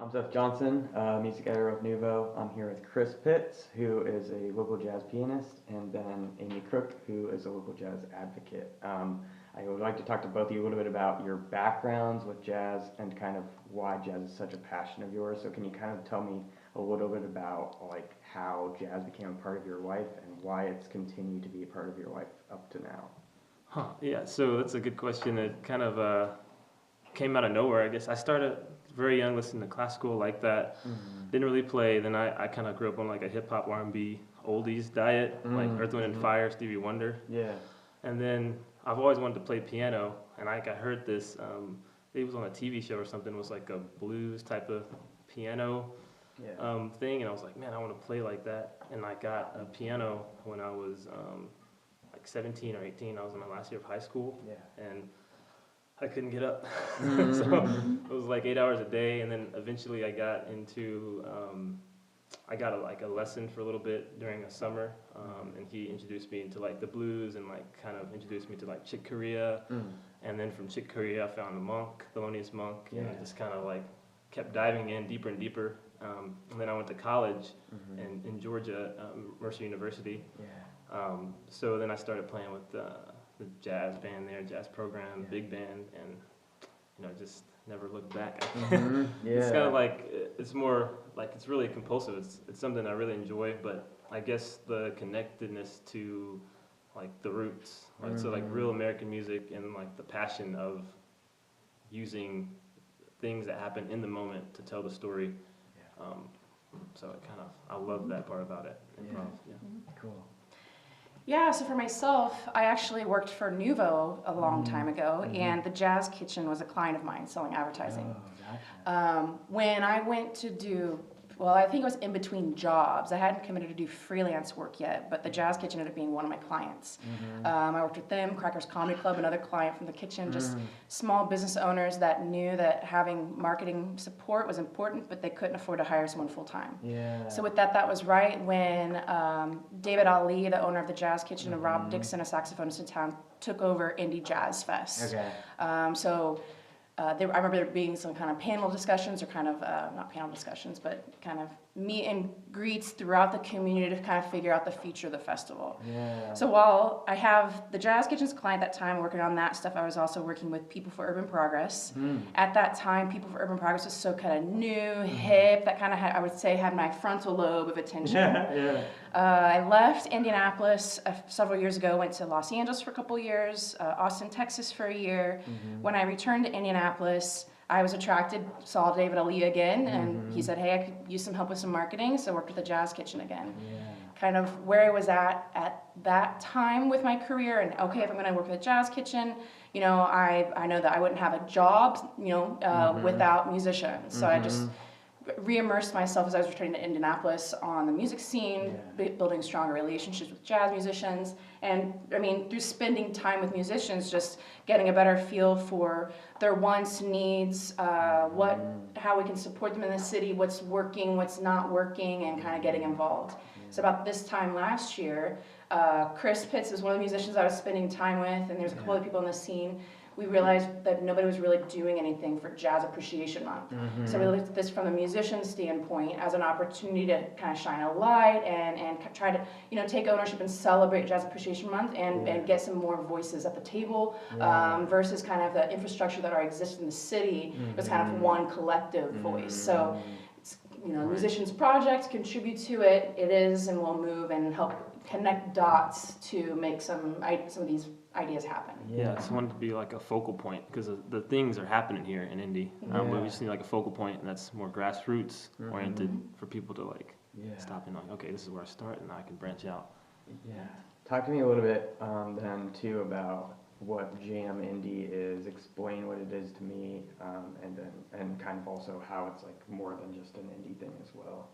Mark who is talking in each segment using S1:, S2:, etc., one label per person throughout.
S1: I'm Seth Johnson, music editor of Nuvo. I'm here with Chris Pitts, who is a local jazz pianist, and then Amy Crook, who is a local jazz advocate. I would like to talk to both of you a little bit about your backgrounds with jazz and kind of why jazz is such a passion of yours. So can you kind of tell me a little bit about like how jazz became a part of your life and why it's continued to be a part of your life up to now?
S2: Yeah, so that's a good question. It kind of came out of nowhere, I guess. I started very young listening to classical like that. Didn't really play. Then I kind of grew up on like a hip-hop R&B oldies diet, like Earth, Wind & Fire, Stevie Wonder.
S1: Yeah.
S2: And then I've always wanted to play piano, and I heard this, it was on a TV show or something. It was like a blues type of piano thing, and I was like, man, I want to play like that. And I got a piano when I was like 17 or 18. I was in my last year of high school, and I couldn't get up. So it was like 8 hours a day, and then eventually I got into, I got a lesson for a little bit during a summer, and he introduced me into like the blues and like kind of introduced me to like Chick Corea, and then from Chick Corea I found the monk, Thelonious Monk, and just kind of like kept diving in deeper and deeper. And then I went to college in Georgia, Mercer University. So then I started playing with the jazz band there, jazz program, big band, and just never looked back. It's kind of like, it's more like, it's really compulsive. It's something I really enjoy, but I guess the connectedness to like the roots, right? So like real American music and like the passion of using things that happen in the moment to tell the story. So it kind of, I love that part about it.
S1: Cool.
S3: Yeah, so for myself, I actually worked for Nuvo a long time ago, and the Jazz Kitchen was a client of mine selling advertising. When I went to do, well, I think it was in between jobs. I hadn't committed to do freelance work yet, but the Jazz Kitchen ended up being one of my clients. I worked with them, Crackers Comedy Club, another client from the kitchen, just small business owners that knew that having marketing support was important, but they couldn't afford to hire someone full time. So with that was right when David Ali, the owner of the Jazz Kitchen, and Rob Dixon, a saxophonist in town, took over Indie Jazz Fest. I remember there being some kind of panel discussions, or kind of, not panel discussions, but kind of meet and greets throughout the community to kind of figure out the future of the festival. So while I have the Jazz Kitchen's client at that time working on that stuff, I was also working with People for Urban Progress. At that time, People for Urban Progress was so kind of new, hip, that kind of had, I would say, had my frontal lobe of attention. I left Indianapolis several years ago, went to Los Angeles for a couple years, Austin, Texas for a year. When I returned to Indianapolis, I was attracted, saw David Ali again, and he said, hey, I could use some help with some marketing, so I worked with the Jazz Kitchen again. Kind of where I was at that time with my career, and okay, if I'm gonna work with the Jazz Kitchen, I know that I wouldn't have a job, without musicians. So I just re-immersed myself as I was returning to Indianapolis on the music scene, building stronger relationships with jazz musicians, and I mean, through spending time with musicians, just getting a better feel for their wants, needs, how we can support them in the city, what's working, what's not working, and kind of getting involved. So about this time last year, Chris Pitts is one of the musicians I was spending time with, and there's a couple other people in the scene. We realized that nobody was really doing anything for Jazz Appreciation Month. So we looked at this from a musician standpoint as an opportunity to kind of shine a light and try to take ownership and celebrate Jazz Appreciation Month and get some more voices at the table versus kind of the infrastructure that already exists in the city was kind of one collective voice. So musicians' projects contribute to it. It is and will move and help connect dots to make some of these ideas happen.
S2: I just wanted to be like a focal point because the things are happening here in Indy. We just need like a focal point, and that's more grassroots oriented for people to like stop and like, okay, this is where I start, and I can branch out.
S1: Talk to me a little bit then too about what Jam Indie is. Explain what it is to me, and kind of also how it's like more than just an indie thing as well.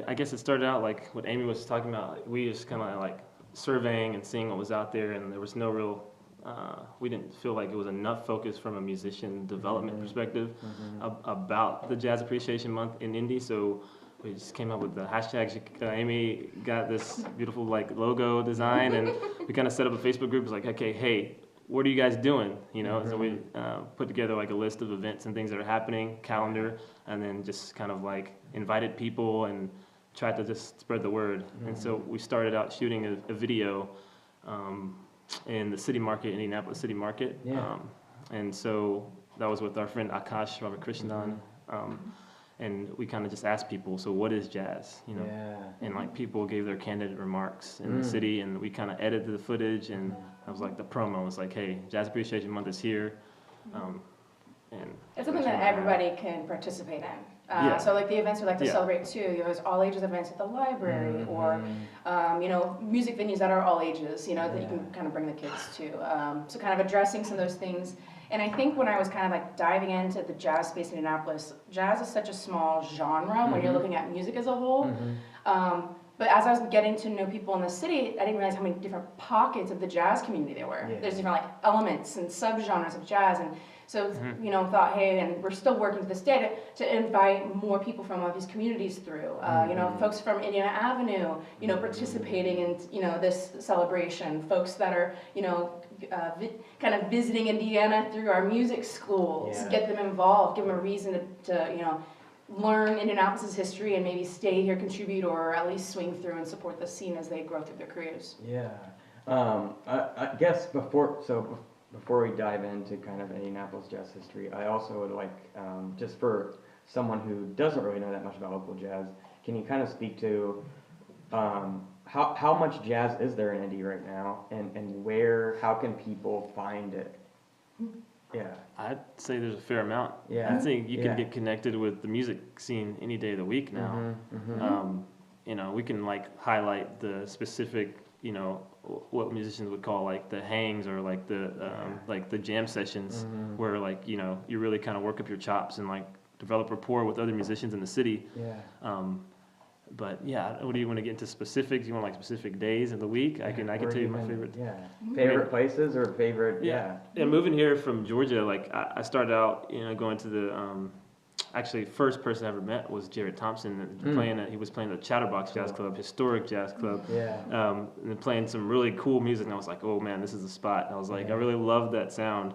S2: I guess it started out like what Amy was talking about. Like, we just kind of like surveying and seeing what was out there, and there was no real, we didn't feel like it was enough focus from a musician development perspective about the Jazz Appreciation Month in Indy, so we just came up with the hashtags. Amy got this beautiful like logo design, and we kind of set up a Facebook group. It's like, okay, hey, what are you guys doing? You know, so we put together like a list of events and things that are happening, calendar, and then just kind of like invited people and tried to just spread the word. And so we started out shooting a video in the city market, Indianapolis City Market. And so that was with our friend Akash Robert Krishnandan. And we kind of just asked people, so what is jazz? You know, and like people gave their candid remarks in the city, and we kind of edited the footage, and I was like the promo was like, hey, Jazz Appreciation Month is here, and
S3: it's something that everybody can participate in. So like the events we like to celebrate too. There's all ages events at the library, or you know, music venues that are all ages. You know, that you can kind of bring the kids to. So kind of addressing some of those things. And I think when I was kind of like diving into the jazz space in Indianapolis, jazz is such a small genre when you're looking at music as a whole. But as I was getting to know people in the city, I didn't realize how many different pockets of the jazz community there were. There's different like elements and subgenres of jazz, and so you know, thought, hey, and we're still working to this day to invite more people from all these communities through. You know, folks from Indiana Avenue, you know, participating in, you know, this celebration. Folks that are, you know, kind of visiting Indiana through our music schools, get them involved, give them a reason to you know, learn Indianapolis' history and maybe stay here, contribute, or at least swing through and support the scene as they grow through their careers.
S1: I guess before we dive into kind of Indianapolis jazz history, I also would like, just for someone who doesn't really know that much about local jazz, can you kind of speak to how much jazz is there in Indy right now, and how can people find it?
S2: I'd say there's a fair amount. I think you can get connected with the music scene any day of the week now. You know, we can like highlight the specific, you know, what musicians would call like the hangs, or like the jam sessions, where like, you know, you really kind of work up your chops and like develop rapport with other musicians in the city. But what do you want to get into specifics? You want like specific days of the week? I can tell you my favorite.
S1: Favorite places or favorite.
S2: And moving here from Georgia, like I started out, you know, going to the actually first person I ever met was Jared Thompson, he was playing the Chatterbox Jazz Club, historic jazz club, and playing some really cool music, and I was like, oh man, this is the spot. And I was like, I really love that sound.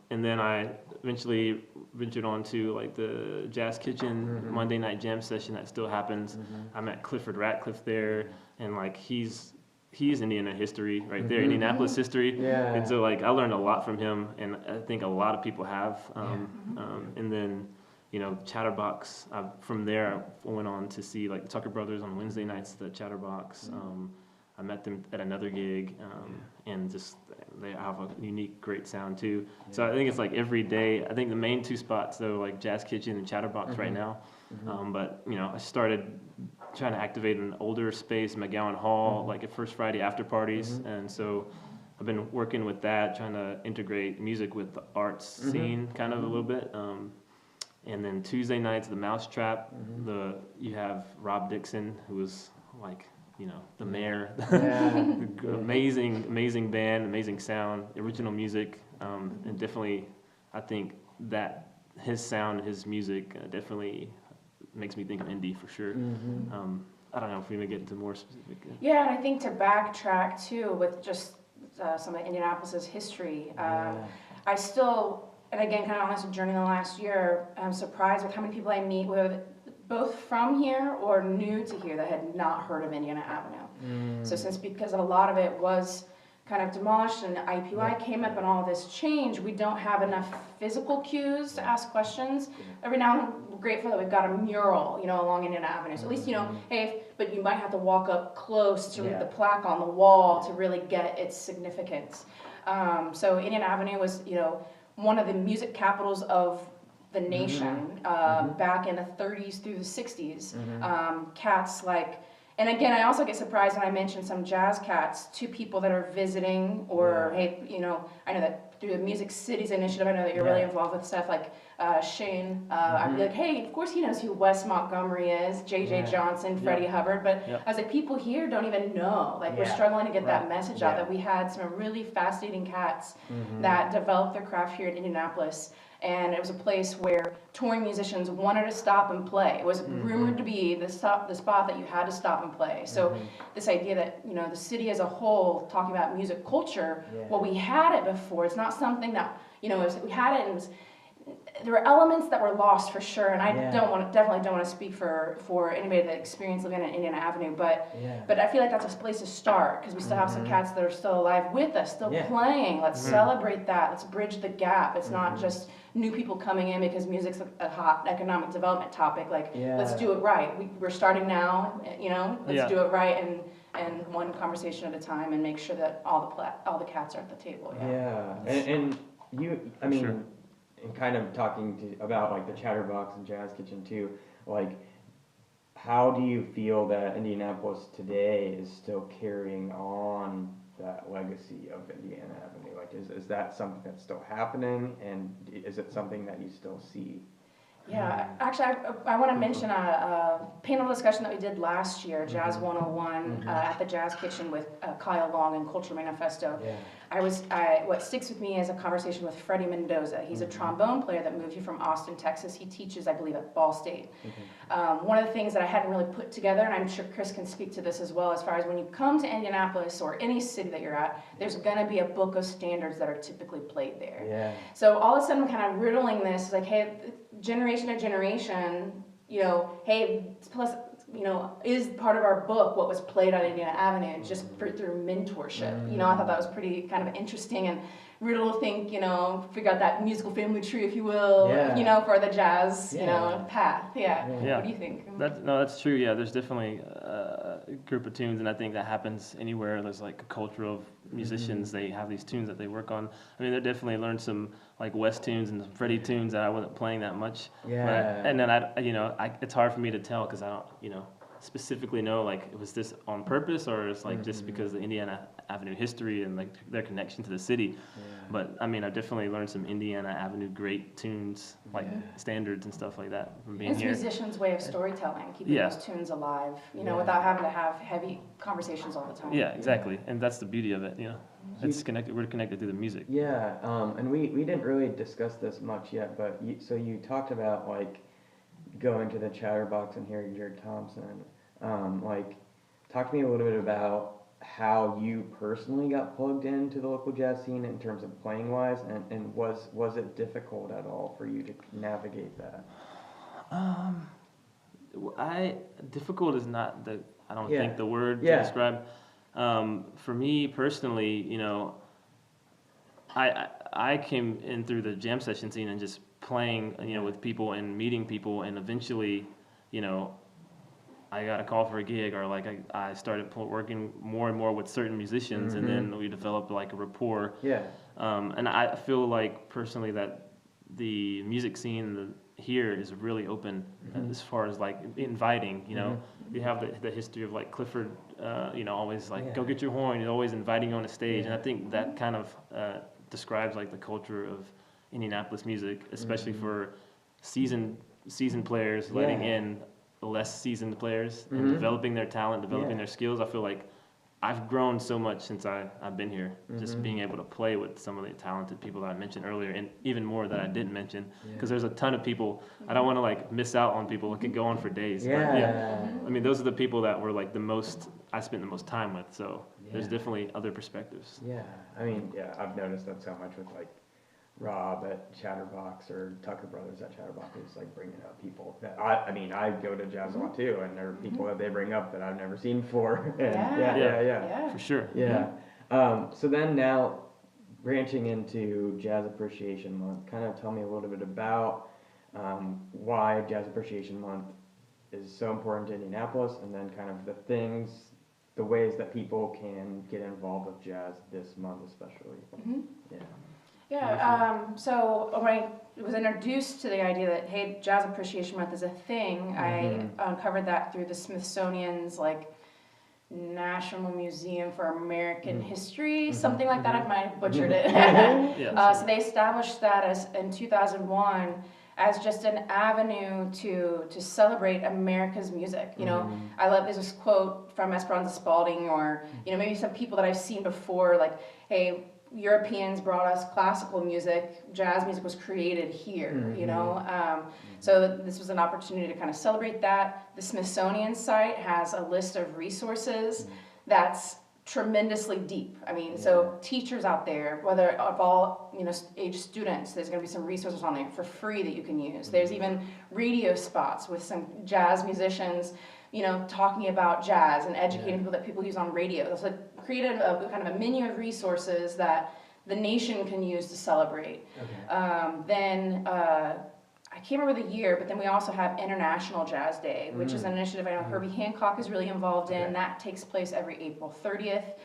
S2: And then I eventually ventured on to like the Jazz Kitchen Monday night jam session that still happens. I met Clifford Ratcliffe there, and like he's Indiana history right there, Indianapolis history. And so like I learned a lot from him, and I think a lot of people have. And then, you know, Chatterbox, from there I went on to see like the Tucker Brothers on Wednesday nights at the Chatterbox. I met them at another gig, and just they have a unique, great sound too. So I think it's like every day. I think the main two spots though, like Jazz Kitchen and Chatterbox right now. But you know, I started trying to activate an older space, McGowan Hall, like at First Friday after parties, and so I've been working with that, trying to integrate music with the arts scene kind of a little bit. And then Tuesday nights, the Mousetrap. You have Rob Dixon, who was like, you know, the mayor. Amazing band, amazing sound, original music, and definitely, I think that his sound, his music, definitely makes me think of Indy for sure. I don't know if we're gonna get into more specific.
S3: Yeah, and I think to backtrack too with just some of Indianapolis's history, I still, and again, kind of on this journey in the last year, I'm surprised with how many people I meet with, both from here or new to here, that had not heard of Indiana Avenue. So because a lot of it was kind of demolished and IPY came up and all this change, we don't have enough physical cues to ask questions. Every now and then, we're grateful that we've got a mural, you know, along Indiana Avenue. So at least, you know, hey, but you might have to walk up close to read the plaque on the wall to really get its significance. So Indiana Avenue was, you know, one of the music capitals of the nation back in the 30s through the 60s. Cats like, and again, I also get surprised when I mention some jazz cats to people that are visiting, or hey, you know, I know that through the Music Cities initiative, I know that you're really involved with stuff like Shane, I'd be like, hey, of course he knows who Wes Montgomery is, J.J. Johnson, Freddie Hubbard, but I was like, people here don't even know. Like, we're struggling to get that message out, that we had some really fascinating cats that developed their craft here in Indianapolis. And it was a place where touring musicians wanted to stop and play. It was rumored to be the spot that you had to stop and play. So this idea that, you know, the city as a whole, talking about music culture, well, we had it before. It's not something that, you know, we had it, and it was, there were elements that were lost for sure, and I definitely don't want to speak for anybody that experienced living on Indiana Avenue, but I feel like that's a place to start, because we still have some cats that are still alive with us, still playing. Let's celebrate that. Let's bridge the gap. It's not just new people coming in because music's a hot economic development topic. Like, let's do it right. We're starting now, you know, let's do it right, and one conversation at a time, and make sure that all the cats are at the table.
S1: And you, I mean, and kind of talking about like the Chatterbox and Jazz Kitchen too, like, how do you feel that Indianapolis today is still carrying on that legacy of Indiana Avenue? Like, is that something that's still happening, and is it something that you still see?
S3: Yeah, actually, I want to mention a panel discussion that we did last year, Jazz 101, at the Jazz Kitchen with Kyle Long and Culture Manifesto. What sticks with me is a conversation with Freddie Mendoza. He's a trombone player that moved here from Austin, Texas. He teaches, I believe, at Ball State. One of the things that I hadn't really put together, and I'm sure Chris can speak to this as well, as far as when you come to Indianapolis or any city that you're at, there's going to be a book of standards that are typically played there. So all of a sudden, I'm kind of riddling this, like, hey, generation to generation, you know, hey, plus, you know, is part of our book what was played on Indiana Avenue, just through mentorship. You know, I thought that was pretty kind of interesting and riddle to think, you know, figure out that musical family tree, if you will, you know, for the jazz, you know, path. What do you think?
S2: That's true. Yeah, there's definitely a group of tunes, and I think that happens anywhere. There's like a culture of musicians. They have these tunes that they work on. I mean, they definitely learned some like West tunes and some Freddie tunes that I wasn't playing that much. And then it's hard for me to tell, because I don't, you know, specifically know, like, was this on purpose, or it's like just because of the Indiana Avenue history and like their connection to the city. But I mean, I definitely learned some Indiana Avenue great tunes, like standards and stuff like that from being here.
S3: It's musicians' way of storytelling, keeping those tunes alive, you know, without having to have heavy conversations all the time.
S2: Yeah, exactly, and that's the beauty of it, you know. It's connected. We're connected through the music.
S1: And we didn't really discuss this much yet, but you talked about like going to the Chatterbox and hearing Jared Thompson. Like, talk to me a little bit about how you personally got plugged into the local jazz scene in terms of playing wise, and was it difficult at all for you to navigate that?
S2: Difficult is not the, I don't think, the word to describe. For me personally, you know, I came in through the jam session scene and just playing, you know, with people and meeting people, and eventually, you know, I got a call for a gig, or like I started working more and more with certain musicians, and then we developed like a rapport. And I feel like personally that the music scene here is really open as far as like inviting, you know. You have the history of like Clifford, you know, always like, go get your horn. He's always inviting you on the stage. And I think that kind of describes like the culture of Indianapolis music, especially for seasoned players, letting in less seasoned players and developing their talent, developing their skills. I feel like I've grown so much since I've been here, just being able to play with some of the talented people that I mentioned earlier, and even more that I didn't mention, because there's a ton of people. I don't want to like miss out on people. It could go on for days. I mean, those are the people that were like I spent the most time with, so there's definitely other perspectives.
S1: I mean, I've noticed that so much with like Rob at Chatterbox or Tucker Brothers at Chatterbox is like bringing up people that I mean, I go to jazz a lot too, and there are people that they bring up that I've never seen before. And
S2: For sure.
S1: So then now branching into Jazz Appreciation Month, kind of tell me a little bit about why Jazz Appreciation Month is so important to Indianapolis, and then kind of the ways that people can get involved with jazz this month especially.
S3: So when I was introduced to the idea that, hey, Jazz Appreciation Month is a thing, I uncovered that through the Smithsonian's like National Museum for American History, something like that. I might have butchered it. So they established that in 2001 as just an avenue to celebrate America's music. You know, I love, there's this quote from Esperanza Spalding, or, you know, maybe some people that I've seen before, like, hey, Europeans brought us classical music, jazz music was created here, you know? So this was an opportunity to kind of celebrate that. The Smithsonian site has a list of resources that's tremendously deep. I mean, so teachers out there, whether of all, you know, age students, there's going to be some resources on there for free that you can use. There's even radio spots with some jazz musicians, you know, talking about jazz and educating people that people use on radio. So it created a kind of a menu of resources that the nation can use to celebrate. I can't remember the year, but then we also have International Jazz Day, which is an initiative I know Herbie Hancock is really involved in. That takes place every April 30th.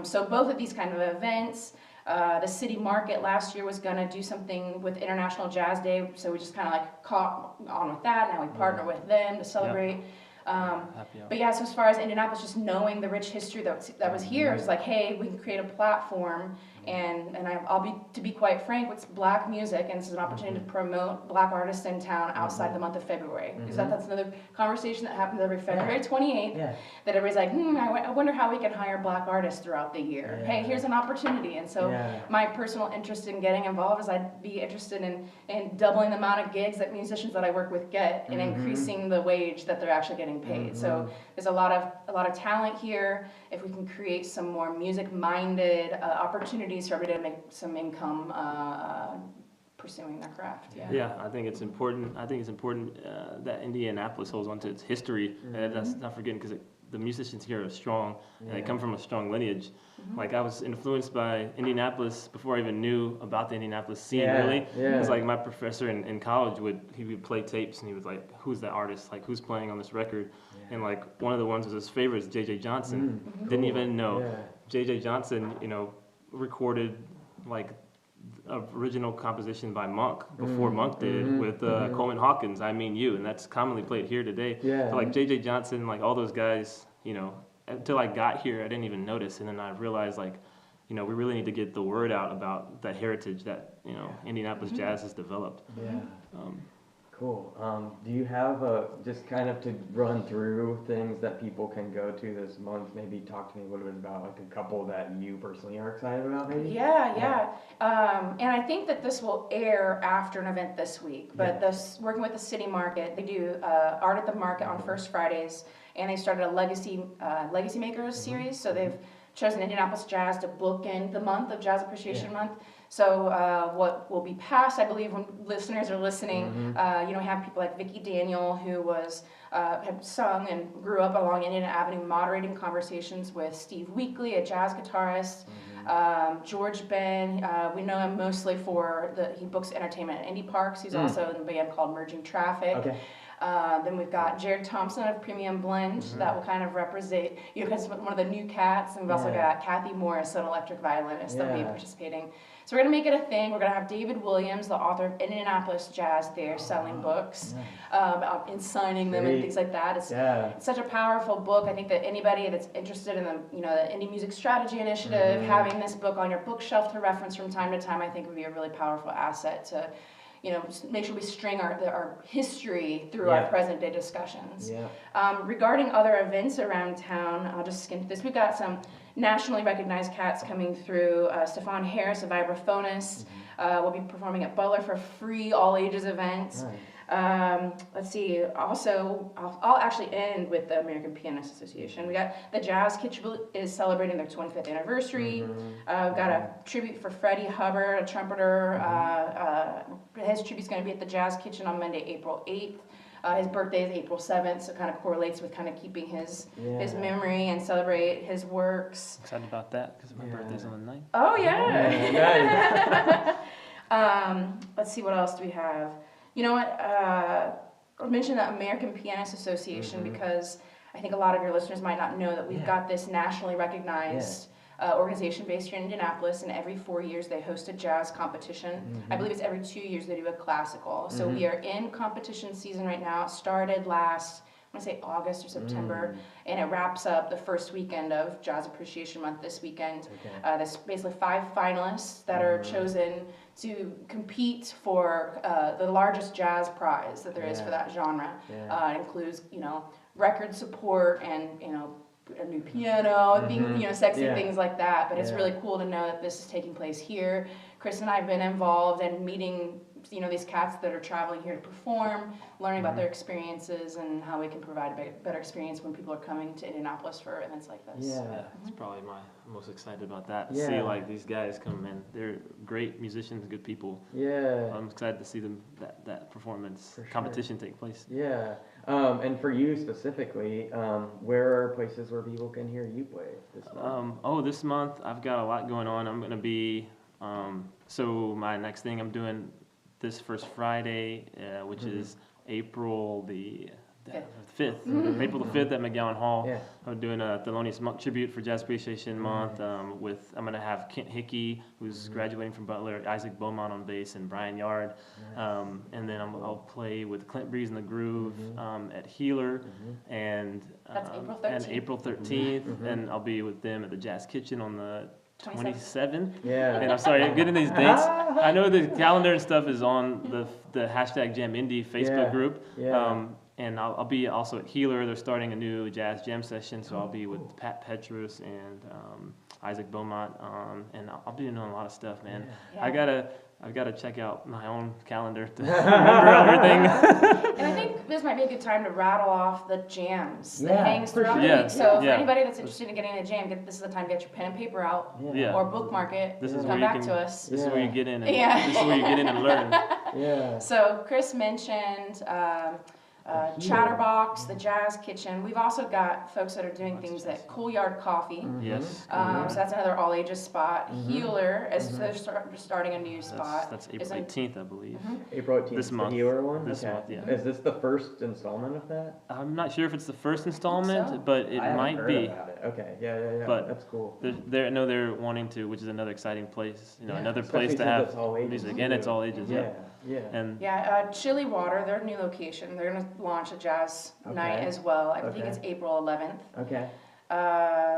S3: So both of these kind of events. The City Market last year was going to do something with International Jazz Day, so we just kind of like caught on with that. Now we partner with them to celebrate. But yeah, so as far as Indianapolis, just knowing the rich history that was here, it's like, hey, we can create a platform, and I'll be, to be quite frank, it's Black music, and this is an opportunity to promote Black artists in town outside the month of February. Because that's another conversation that happens every February 28th, that everybody's like, I wonder how we can hire Black artists throughout the year. Hey, here's an opportunity. And so my personal interest in getting involved is I'd be interested in doubling the amount of gigs that musicians that I work with get, and increasing the wage that they're actually getting paid. So there's a lot of talent here. If we can create some more music-minded opportunities for everybody to make some income pursuing their craft.
S2: I think it's important. That Indianapolis holds onto its history, and that's not forgetting, because the musicians here are strong, and they come from a strong lineage. Like, I was influenced by Indianapolis before I even knew about the Indianapolis scene, really. Because like my professor in college would play tapes, and he was like, who's that artist? Like, who's playing on this record? And like, one of the ones was his favorite is J.J. Johnson. Didn't even know. J.J. Johnson, you know, recorded like original composition by Monk before Monk did with Coleman Hawkins, I Mean You, and that's commonly played here today. So like J.J. Johnson, like all those guys, you know, until I got here, I didn't even notice, and then I realized, like, you know, we really need to get the word out about that heritage that, you know, Indianapolis jazz has developed.
S1: Cool. Do you have just kind of to run through things that people can go to this month? Maybe talk to me a little bit about like a couple that you personally are excited about, maybe?
S3: And I think that this will air after an event this week. But working with the City Market, they do Art at the Market on First Fridays, and they started a Legacy Makers series. So they've chosen Indianapolis Jazz to bookend the month of Jazz Appreciation Month. So what will be passed, I believe, when listeners are listening, you know, we have people like Vicki Daniel, who was had sung and grew up along Indiana Avenue, moderating conversations with Steve Weekly, a jazz guitarist. George Ben, we know him mostly for he books entertainment at indie parks. He's also in a band called Merging Traffic. Then we've got Jared Thompson of Premium Blend that will kind of represent, you know, because one of the new cats. And we've also got Kathy Morris, an electric violinist, that will be participating. So we're going to make it a thing. We're going to have David Williams, the author of Indianapolis Jazz, there selling books and signing them and things like that. It's such a powerful book. I think that anybody that's interested in the, you know, the Indie Music Strategy Initiative, having this book on your bookshelf to reference from time to time, I think would be a really powerful asset to, you know, make sure we string our history through our present day discussions. Regarding other events around town, I'll just skim through this. We've got some nationally recognized cats coming through. Stephon Harris, a vibraphonist, will be performing at Butler for a free all ages event. Let's see, also, I'll actually end with the American Pianist Association. We got the Jazz Kitchen is celebrating their 25th anniversary. We've got a tribute for Freddie Hubbard, a trumpeter. His tribute's going to be at the Jazz Kitchen on Monday, April 8th. His birthday is April 7th, so it kind of correlates with kind of keeping his memory and celebrate his works.
S2: Excited about that, because my birthday's on the 9th.
S3: Oh, let's see, what else do we have? You know what? I'll mention the American Pianist Association because I think a lot of your listeners might not know that we've got this nationally recognized organization based here in Indianapolis, and every 4 years they host a jazz competition. I believe it's every 2 years they do a classical. So we are in competition season right now. It started last, I want to say August or September, and it wraps up the first weekend of Jazz Appreciation Month this weekend. There's basically 5 finalists that are chosen to compete for the largest jazz prize that there is for that genre. It includes, record support and, a new piano, being, sexy things like that. But it's really cool to know that this is taking place here. Chris and I have been involved in meeting, these cats that are traveling here to perform, learning about their experiences and how we can provide a better experience when people are coming to Indianapolis for events like this.
S2: Yeah, it's probably I'm most excited about that. To see like these guys come in, they're great musicians, good people.
S1: Yeah,
S2: I'm excited to see them that performance competition take place.
S1: Yeah, and for you specifically, where are places where people can hear you play this month?
S2: This month I've got a lot going on. I'm gonna be so my next thing I'm doing this first Friday, which is April the 5th. April the 5th at McGowan Hall. Yeah. I'm doing a Thelonious Monk tribute for Jazz Appreciation Month. I'm gonna have Kent Hickey, who's graduating from Butler, Isaac Beaumont on bass, and Brian Yard. And then I'll play with Clint Breeze and the Groove at Healer, and
S3: that's April 13th.
S2: And April 13th, and I'll be with them at the Jazz Kitchen on the 27th.
S1: Yeah.
S2: And I'm sorry, I'm getting these dates. I know the calendar and stuff is on the hashtag Jam Indie Facebook group.
S1: Yeah.
S2: And I'll be also at Healer. They're starting a new jazz jam session, so I'll be with Pat Petrus and Isaac Beaumont, and I'll be doing a lot of stuff, man. Yeah. I've gotta check out my own calendar to remember everything.
S3: And I think this might be a good time to rattle off the jams that hangs throughout the week. So for anybody that's interested in getting a jam, this is the time to get your pen and paper out, or bookmark it. Come back to us.
S2: This is where you get in. And, this is where you get in and learn.
S1: Yeah.
S3: So Chris mentioned Chatterbox, the Jazz Kitchen. We've also got folks that are doing things at Cool Yard Coffee.
S2: Yes.
S3: So that's another all ages spot. Healer, so they're starting a new spot.
S2: That's April 18th, I believe.
S1: April 18th.
S2: This month.
S1: The Healer one.
S2: This month, yeah.
S1: Is this the first installment of that?
S2: I'm not sure if it's the first installment, but it might be.
S1: About it. Okay. Yeah.
S2: But
S1: that's cool.
S2: They're wanting to, which is another exciting place. Another place to have music, and it's all ages.
S1: Yeah.
S2: And
S3: Chili Water, their new location. They're gonna launch a jazz night as well. I think it's April 11th.
S1: Okay.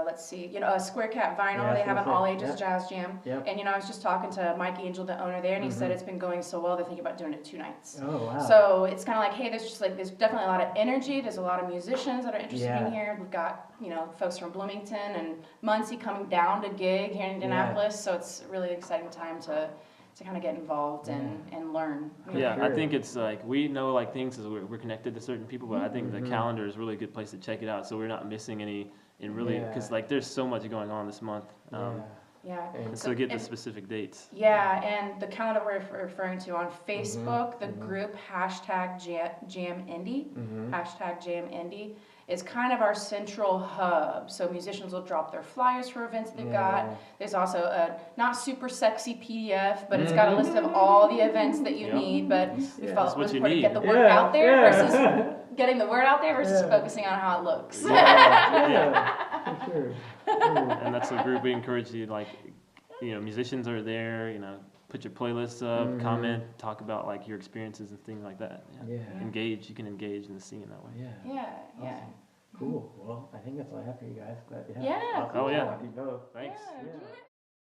S3: Let's see, Square Cat Vinyl, they have an all ages jazz jam. And I was just talking to Mike Angel, the owner there, and he said it's been going so well, they're thinking about doing it 2 nights.
S1: Oh, wow.
S3: So it's kind of like, hey, there's definitely a lot of energy, there's a lot of musicians that are interested in here. We've got, folks from Bloomington and Muncie coming down to gig here in Indianapolis, so it's a really exciting time to kind of get involved and learn.
S2: I think it's like, we know like things as we're connected to certain people, but I think the calendar is really a good place to check it out, so we're not missing any, because like there's so much going on this month. And so get the specific dates.
S3: Yeah, and the calendar we're referring to on Facebook, the group hashtag Jam Indie, hashtag Jam Indie, is kind of our central hub. So musicians will drop their flyers for events they've got. There's also a not super sexy PDF, but it's got a list of all the events that you need. But we felt it was important to get the word out there versus getting the word out there versus focusing on how it looks.
S1: For sure.
S2: And that's a group we encourage you, like, musicians are there, put your playlists up, comment, talk about like your experiences and things like that. Engage, you can engage in the scene that way.
S3: Yeah.
S1: Cool. Well, I think that's all I have for you guys. But
S3: cool.
S2: Oh yeah.
S1: Thanks.
S2: Thanks.
S3: Yeah.